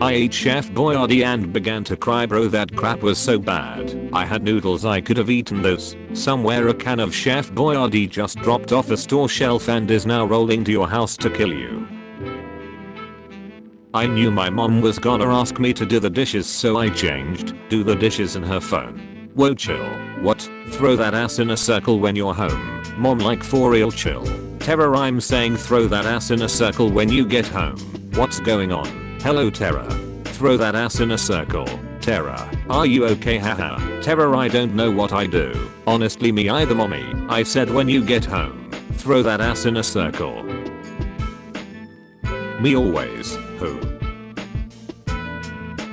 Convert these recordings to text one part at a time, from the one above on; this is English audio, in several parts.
I ate Chef Boyardee and began to cry, bro, that crap was so bad. I had noodles, I could have eaten those. Somewhere a can of Chef Boyardee just dropped off a store shelf and is now rolling to your house to kill you. I knew my mom was gonna ask me to do the dishes, so I changed do the dishes in her phone. Whoa, chill. What? Throw that ass in a circle when you're home. Mom, like for real, chill. Terror, I'm saying throw that ass in a circle when you get home. What's going on? Hello, Terror. Throw that ass in a circle. Terror, are you okay? Haha. Terror, I don't know what I do. Honestly, me either, mommy. I said when you get home, throw that ass in a circle. Me always. Who?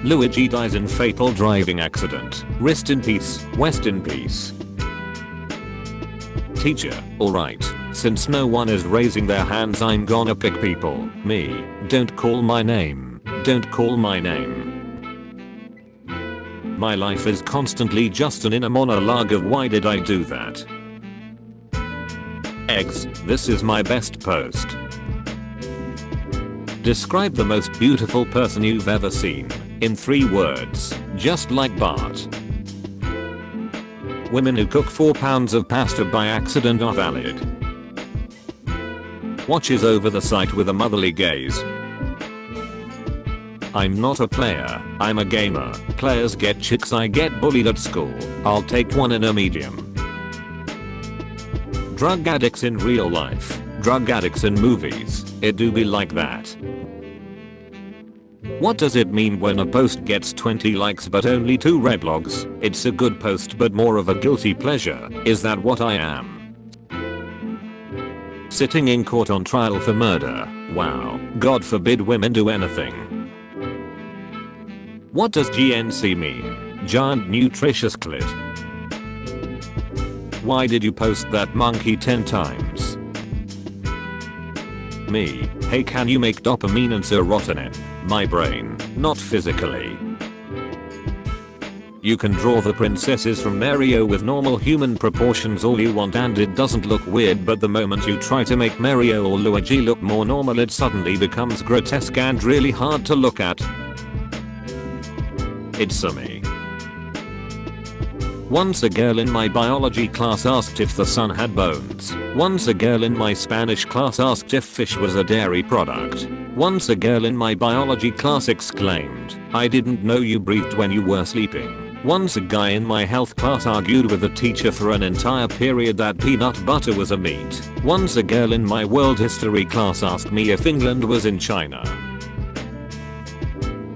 Luigi dies in fatal driving accident. Rest in peace. West in peace. Teacher, alright. Since no one is raising their hands, I'm gonna pick people. Me. Don't call my name. Don't call my name. My life is constantly just an inner monologue of why did I do that? Eggs, this is my best post. Describe the most beautiful person you've ever seen in 3 words, just like Bart. Women who cook 4 pounds of pasta by accident are valid. Watches over the site with a motherly gaze. I'm not a player, I'm a gamer. Players get chicks, I get bullied at school. I'll take one in a medium. Drug addicts in real life, drug addicts in movies, it do be like that. What does it mean when a post gets 20 likes but only 2 reblogs? It's a good post but more of a guilty pleasure. Is that what I am? Sitting in court on trial for murder. Wow, God forbid women do anything. What does GNC mean? Giant nutritious clit. Why did you post that monkey 10 times? Me. Hey, can you make dopamine and serotonin? My brain, not physically. You can draw the princesses from Mario with normal human proportions all you want and it doesn't look weird, but the moment you try to make Mario or Luigi look more normal, it suddenly becomes grotesque and really hard to look at. It's a me. Once a girl in my biology class asked if the sun had bones. Once a girl in my Spanish class asked if fish was a dairy product. Once a girl in my biology class exclaimed, I didn't know you breathed when you were sleeping. Once a guy in my health class argued with the teacher for an entire period that peanut butter was a meat. Once a girl in my world history class asked me if England was in China.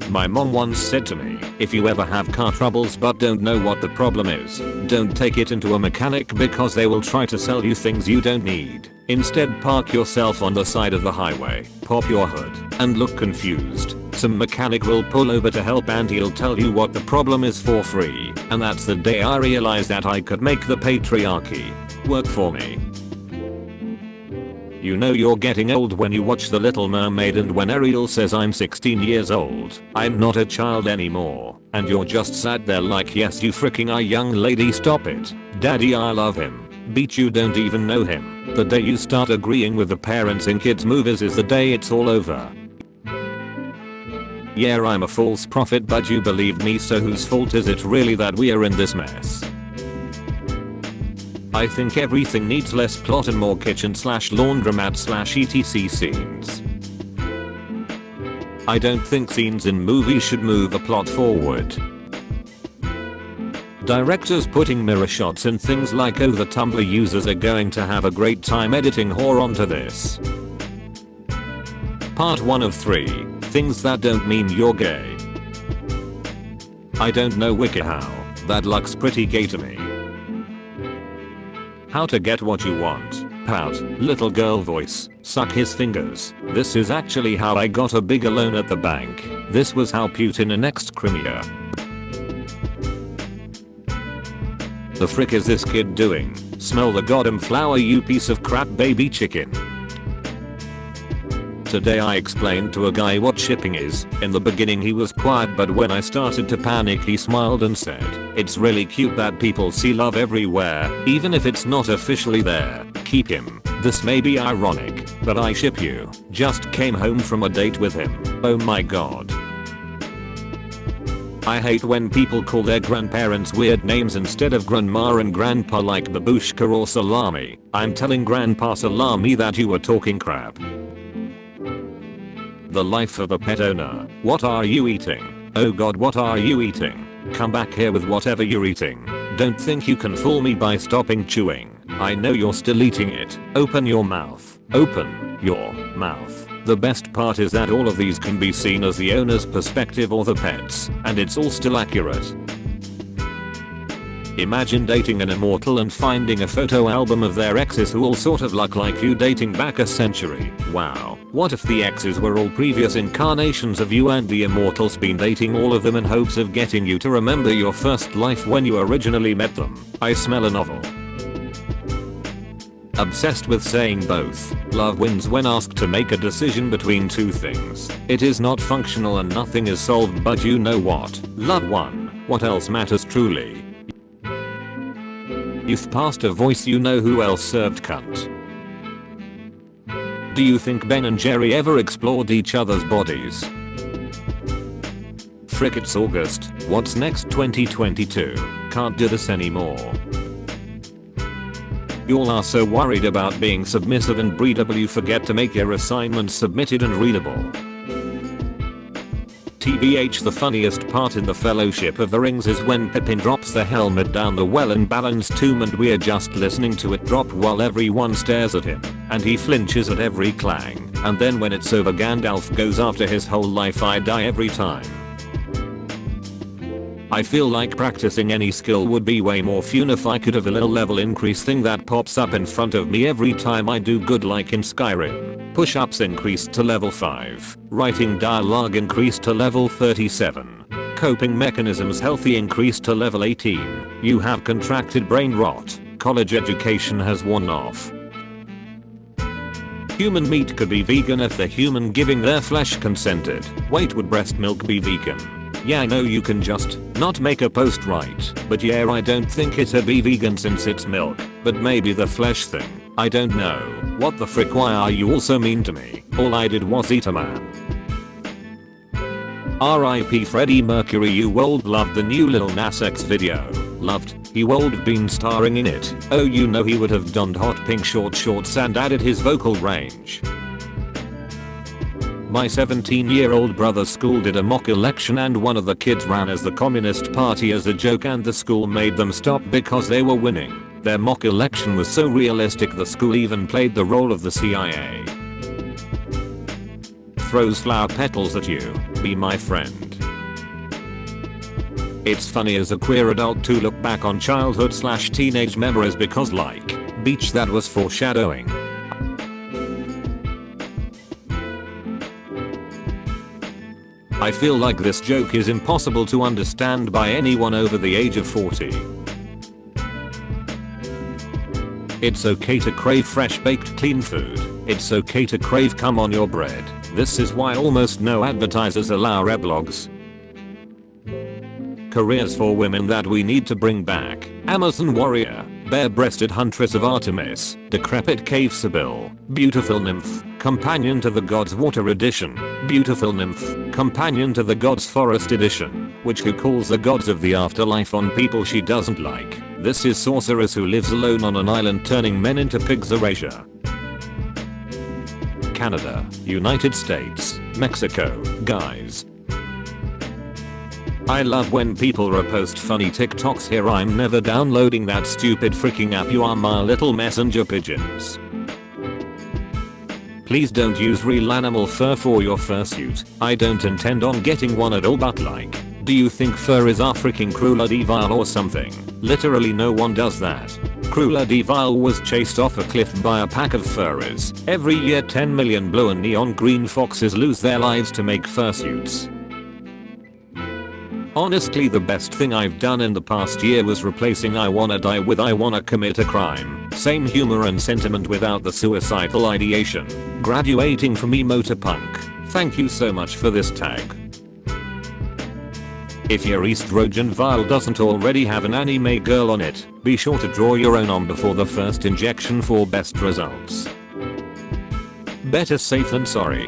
My mom once said to me, if you ever have car troubles but don't know what the problem is, don't take it into a mechanic because they will try to sell you things you don't need. Instead, park yourself on the side of the highway, pop your hood, and look confused. Some mechanic will pull over to help and he'll tell you what the problem is for free. And that's the day I realized that I could make the patriarchy work for me. You know you're getting old when you watch The Little Mermaid and when Ariel says I'm 16 years old, I'm not a child anymore, and you're just sat there like yes you freaking are, young lady, stop it. Daddy, I love him. Beat, you don't even know him. The day you start agreeing with the parents in kids movies is the day it's all over. Yeah, I'm a false prophet but you believed me, so whose fault is it really that we are in this mess? I think everything needs less plot and more kitchen/laundromat/etc scenes. I don't think scenes in movies should move a plot forward. Directors putting mirror shots in things like oh the Tumblr users are going to have a great time editing whore onto this. Part 1 of 3, things that don't mean you're gay. I don't know WikiHow, that looks pretty gay to me. How to get what you want. Pout, little girl voice, suck his fingers. This is actually how I got a bigger loan at the bank. This was how Putin annexed Crimea. The frick is this kid doing? Smell the goddamn flower, you piece of crap baby chicken. Today I explained to a guy what shipping is. In the beginning he was quiet, but when I started to panic he smiled and said, it's really cute that people see love everywhere, even if it's not officially there. Keep him. This may be ironic, but I ship you. Just came home from a date with him. Oh my god. I hate when people call their grandparents weird names instead of grandma and grandpa like babushka or salami. I'm telling grandpa salami that you were talking crap. The life of a pet owner. What are you eating? Oh god, what are you eating? Come back here with whatever you're eating. Don't think you can fool me by stopping chewing. I know you're still eating it. Open your mouth. Open your mouth. The best part is that all of these can be seen as the owner's perspective or the pet's, and it's all still accurate. Imagine dating an immortal and finding a photo album of their exes who all sort of look like you dating back a century. Wow. What if the exes were all previous incarnations of you and the immortal's been dating all of them in hopes of getting you to remember your first life when you originally met them? I smell a novel. Obsessed with saying both. Love wins when asked to make a decision between two things. It is not functional and nothing is solved, but you know what? Love won. What else matters truly? You've passed a voice, you know who else served cunt. Do you think Ben and Jerry ever explored each other's bodies? Frick, it's August. What's next? 2022. Can't do this anymore. Y'all are so worried about being submissive and breedable you forget to make your assignments submitted and readable. TBH, the funniest part in the Fellowship of the Rings is when Pippin drops the helmet down the well-balanced tomb and we're just listening to it drop while everyone stares at him, and he flinches at every clang, and then when it's over Gandalf goes after his whole life. I die every time. I feel like practicing any skill would be way more fun if I could have a little level increase thing that pops up in front of me every time I do good, like in Skyrim. Push-ups increased to level 5. Writing dialogue increased to level 37. Coping mechanisms healthy increased to level 18. You have contracted brain rot. College education has worn off. Human meat could be vegan if the human giving their flesh consented. Wait, would breast milk be vegan? Yeah, I know you can just not make a post right, but yeah, I don't think it'd be vegan since it's milk, but maybe the flesh thing. I don't know. What the frick, why are you all so mean to me? All I did was eat a man. RIP Freddie Mercury, you old. Loved the new Lil Nas X video. Loved. He would been starring in it. Oh, you know he would have donned hot pink shorts and added his vocal range. My 17-year-old brother's school did a mock election and one of the kids ran as the Communist Party as a joke, and the school made them stop because they were winning. Their mock election was so realistic the school even played the role of the CIA. Throws flower petals at you. Be my friend. It's funny as a queer adult to look back on childhood/teenage memories because like, beach, that was foreshadowing. I feel like this joke is impossible to understand by anyone over the age of 40. It's okay to crave fresh baked clean food. It's okay to crave cum on your bread. This is why almost no advertisers allow reblogs. Careers for women that we need to bring back. Amazon warrior, bare-breasted huntress of Artemis, decrepit cave sibyl, beautiful nymph, companion to the gods water edition, beautiful nymph, companion to the gods forest edition, witch who calls the gods of the afterlife on people she doesn't like. This is sorceress who lives alone on an island turning men into pigs. Erasure. Canada, United States, Mexico, guys. I love when people repost funny TikToks here. I'm never downloading that stupid freaking app. You are my little messenger pigeons. Please don't use real animal fur for your fursuit. I don't intend on getting one at all, but like, do you think furries are freaking Cruella de Vil or something? Literally no one does that. Cruella de Vil was chased off a cliff by a pack of furries. Every year 10 million blue and neon green foxes lose their lives to make fursuits. Honestly, the best thing I've done in the past year was replacing I wanna die with I wanna commit a crime. Same humor and sentiment without the suicidal ideation. Graduating from emo to punk. Thank you so much for this tag. If your estrogen vial doesn't already have an anime girl on it, be sure to draw your own on before the first injection for best results. Better safe than sorry.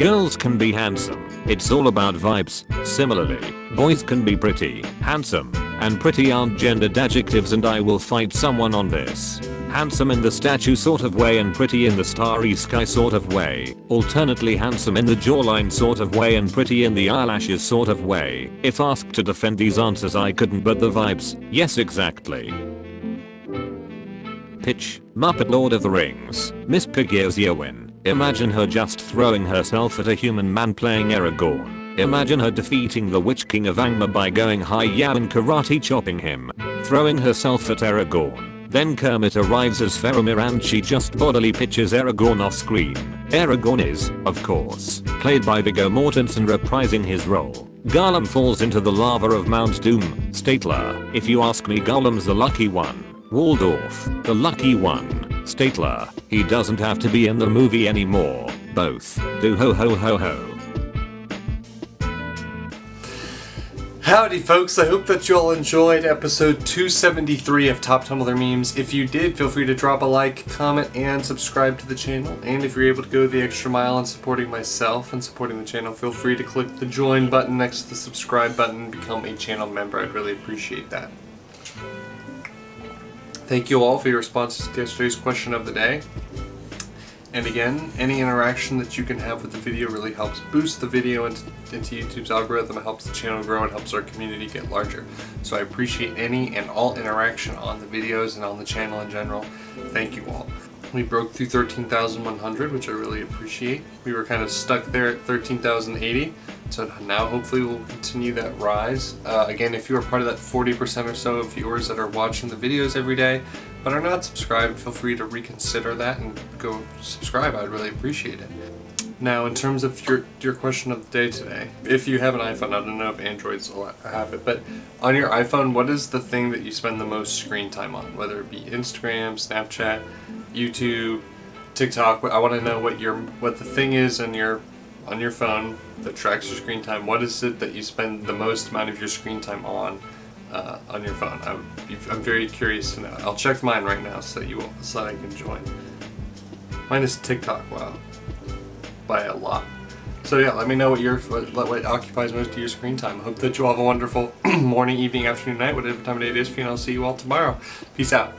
Girls can be handsome. It's all about vibes. Similarly, boys can be pretty, handsome, and pretty aren't gendered adjectives, and I will fight someone on this. Handsome in the statue sort of way and pretty in the starry sky sort of way. Alternately handsome in the jawline sort of way and pretty in the eyelashes sort of way. If asked to defend these answers I couldn't, but the vibes, yes exactly. Pitch, Muppet Lord of the Rings, Miss Piggy's Eowyn. Imagine her just throwing herself at a human man playing Aragorn. Imagine her defeating the Witch King of Angmar by going hi-ya and karate chopping him. Throwing herself at Aragorn. Then Kermit arrives as Faramir and she just bodily pitches Aragorn off screen. Aragorn is, of course, played by Viggo Mortensen reprising his role. Gollum falls into the lava of Mount Doom. Statler, if you ask me, Gollum's the lucky one. Waldorf, the lucky one. Statler, he doesn't have to be in the movie anymore. Both do. Ho ho ho ho. Howdy folks, I hope that you all enjoyed episode 273 of Top Tumblr Memes. If you did, feel free to drop a like, comment, and subscribe to the channel. And if you're able to go the extra mile in supporting myself and supporting the channel, feel free to click the join button next to the subscribe button and become a channel member. I'd really appreciate that. Thank you all for your responses to yesterday's question of the day. And again, any interaction that you can have with the video really helps boost the video into YouTube's algorithm. It helps the channel grow. It helps our community get larger. So I appreciate any and all interaction on the videos and on the channel in general. Thank you all. We broke through 13,100, which I really appreciate. We were kind of stuck there at 13,080. So now hopefully we'll continue that rise. Again, if you are part of that 40% or so of viewers that are watching the videos every day but are not subscribed, feel free to reconsider that and go subscribe. I'd really appreciate it. Now, in terms of your question of the day today, if you have an iPhone, I don't know if Androids have it, but on your iPhone, what is the thing that you spend the most screen time on? Whether it be Instagram, Snapchat, YouTube, TikTok. I want to know what the thing is on your phone that tracks your screen time. What is it that you spend the most amount of your screen time on your phone? I'm very curious to know. I'll check mine right now so that I can join. Mine is TikTok. Wow, by a lot. So yeah, let me know what occupies most of your screen time. I hope that you all have a wonderful morning, evening, afternoon, night, whatever time of day it is for you, and I'll see you all tomorrow. Peace out.